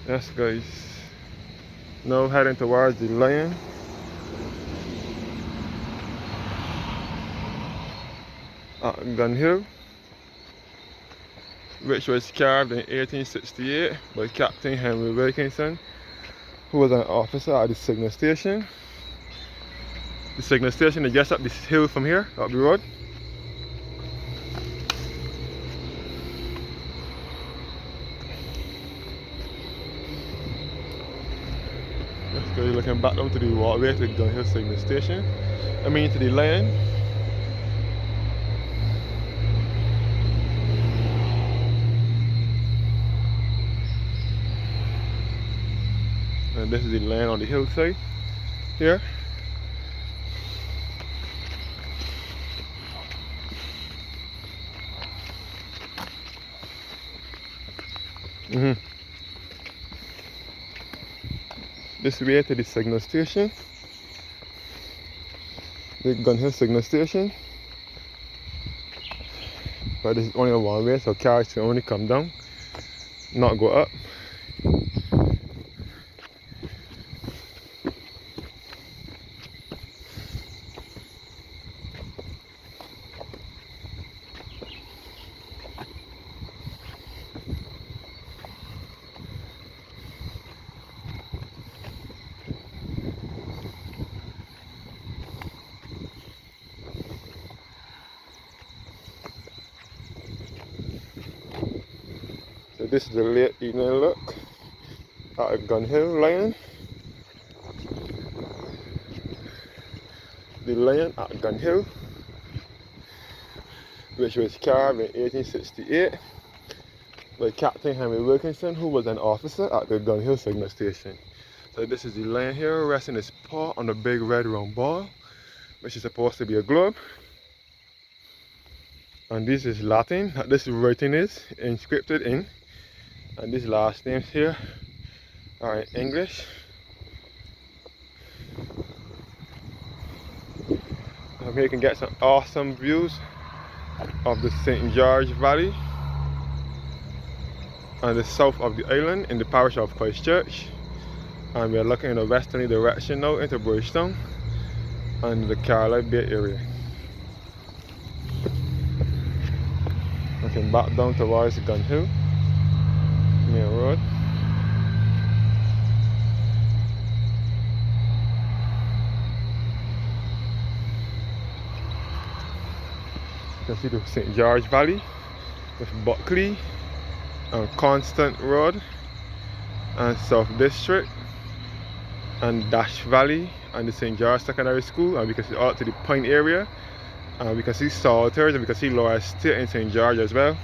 Yes, guys. Now heading towards the lion. At Gun Hill, which was carved in 1868 by Captain Henry Wilkinson, who was an officer at the signal station. The signal station is just up this hill from here, up the road. Let's go looking back down to the walkway to the Gun Hill signal station. I mean to the lion. And this is the lion on the hillside here. This way to the signal station, the Gun Hill signal station. But this is only a one way, so cars can only come down, not go up. So this is the late evening look at Gun Hill lion. The lion at Gun Hill, which was carved in 1868 by Captain Henry Wilkinson, who was an officer at the Gun Hill signal station. So this is the lion here resting his paw on the big red round ball, which is supposed to be a globe. And this is Latin, this writing is inscripted in, and these last names here are in English. And here you can get some awesome views of the St. George Valley and the south of the island in the parish of Christchurch. And we are looking in a westerly direction now into Bridgetown and the Caroline Bay area. Looking back down towards Gun Hill main road. You can see the St. George Valley with Buckley and Constant Road and South District and Dash Valley and the St. George Secondary School, and we can see out to the Point area, and we can see Salters, and we can see Lower Estate in St. George as well.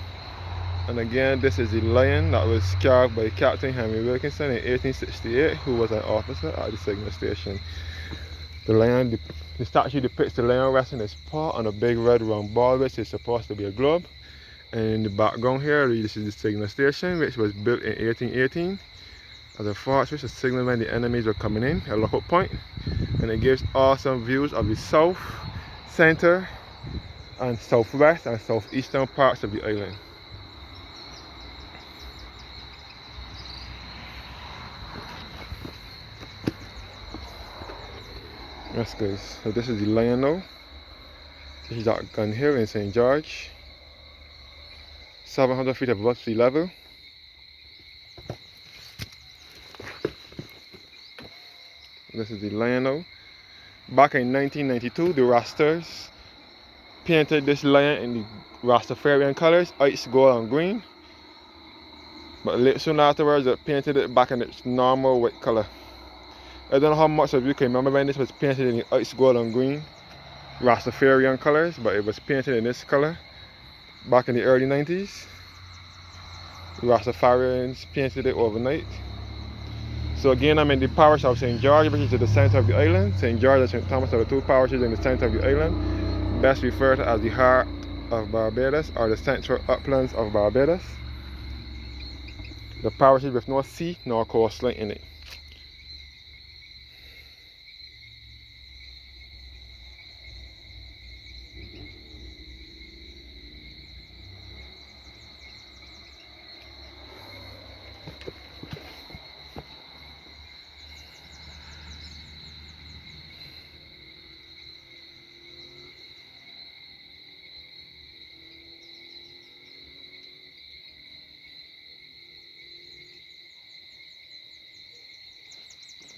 And again, this is the lion that was carved by Captain Henry Wilkinson in 1868, who was an officer at the signal station. The lion, the statue depicts the lion resting his paw on a big red round ball, which is supposed to be a globe. And in the background here, this is the signal station, which was built in 1818 as a fortress to signal when the enemies were coming in, a lookout point. And it gives awesome views of the south, center, and southwest and southeastern parts of the island. Yes guys, so this is the lion now. This is at Gun Hill in St. George, 700 feet above sea level. This is the lion now. Back in 1992, the Rastas painted this lion in the Rastafarian colors, ice, gold and green. But soon afterwards, they painted it back in its normal white color. I don't know how much of you can remember when this was painted in the ice, gold and green Rastafarian colors, but it was painted in this color back in the early 90s. The Rastafarians painted it overnight. So again, I'm in the parish of St. George, which is at the center of the island. St. George and St. Thomas are the two parishes in the center of the island, best referred to as the heart of Barbados or the central uplands of Barbados. The parishes with no sea nor coastline in it.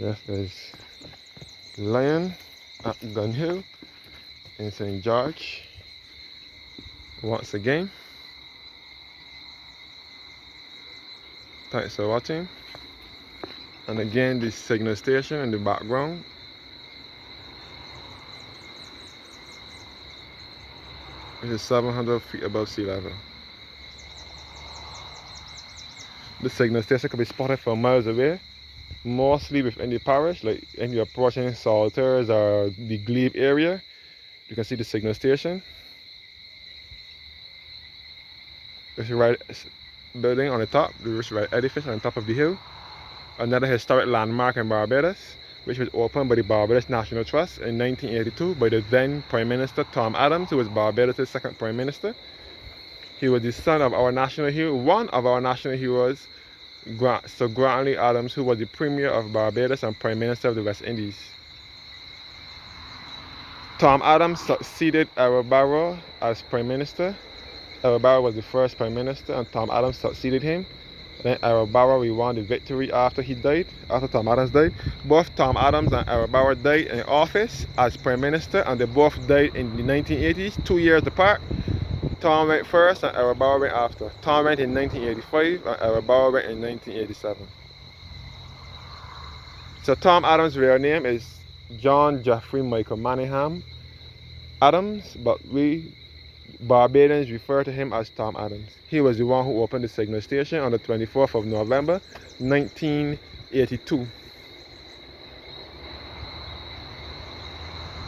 Yes, there's Lion at Gun Hill in St. George. Once again, thanks for watching. And again, this signal station in the background. It is 700 feet above sea level. The signal station can be spotted from miles away, mostly within the parish, like if you're approaching Salters or the Glebe area, you can see the signal station. This right building on the top, the rich right edifice on top of the hill. Another historic landmark in Barbados, which was opened by the Barbados National Trust in 1982 by the then Prime Minister Tom Adams, who was Barbados' second Prime Minister. He was the son of our national hero, one of our national heroes, Sir Grantley Adams, who was the Premier of Barbados and Prime Minister of the West Indies. Tom Adams succeeded Errol Barrow as Prime Minister. Errol Barrow was the first Prime Minister and Tom Adams succeeded him. Then Errol Barrow won the victory after he died, after Tom Adams died. Both Tom Adams and Errol Barrow died in office as Prime Minister, and they both died in the 1980s, 2 years apart. Tom went first and Errol Barrow went after. Tom went in 1985 and Errol Barrow went in 1987. So Tom Adams' real name is John Jeffrey Michael Manningham Adams, but we Barbadians refer to him as Tom Adams. He was the one who opened the signal station on the 24th of November, 1982.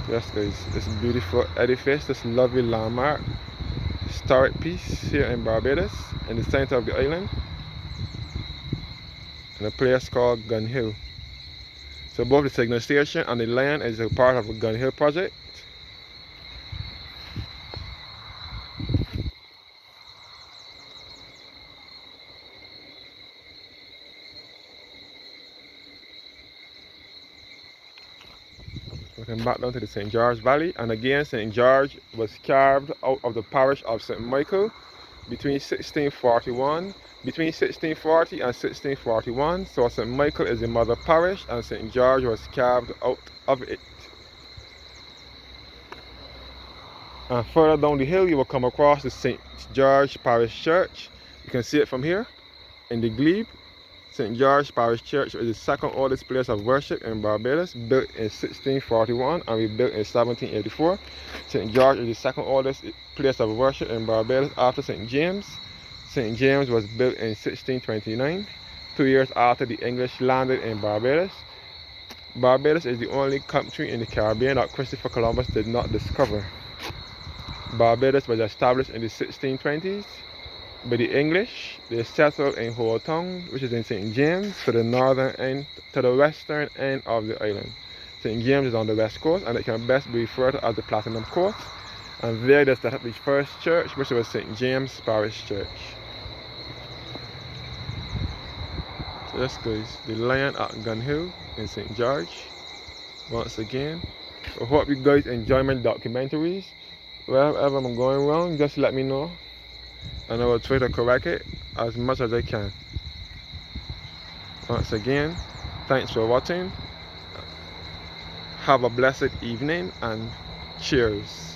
Yes guys, this beautiful edifice, this lovely landmark, historic piece here in Barbados, in the center of the island, in a place called Gun Hill. So both the signal station and the land is a part of the Gun Hill project. Looking back down to the St. George Valley, and again St. George was carved out of the parish of St. Michael between 1640 and 1641. So St. Michael is the mother parish and St. George was carved out of it. And further down the hill you will come across the St. George Parish Church. You can see it from here in the Glebe. St. George Parish Church is the second oldest place of worship in Barbados, built in 1641 and rebuilt in 1784. St. George is the second oldest place of worship in Barbados after St. James. St. James was built in 1629, 2 years after the English landed in Barbados. Barbados is the only country in the Caribbean that Christopher Columbus did not discover. Barbados was established in the 1620s. By the English. They settled in Hoetown, which is in St. James, to the northern end, to the western end of the island. St. James is on the west coast, and it can best be referred to as the Platinum Coast. And there they set up the first church, which was St. James Parish Church. So yes guys, the Lion at Gun Hill in St. George. Once again, I hope you guys enjoy my documentaries. Wherever I'm going wrong, just let me know, and I will try to correct it as much as I can. Once again, thanks for watching. Have a blessed evening and cheers.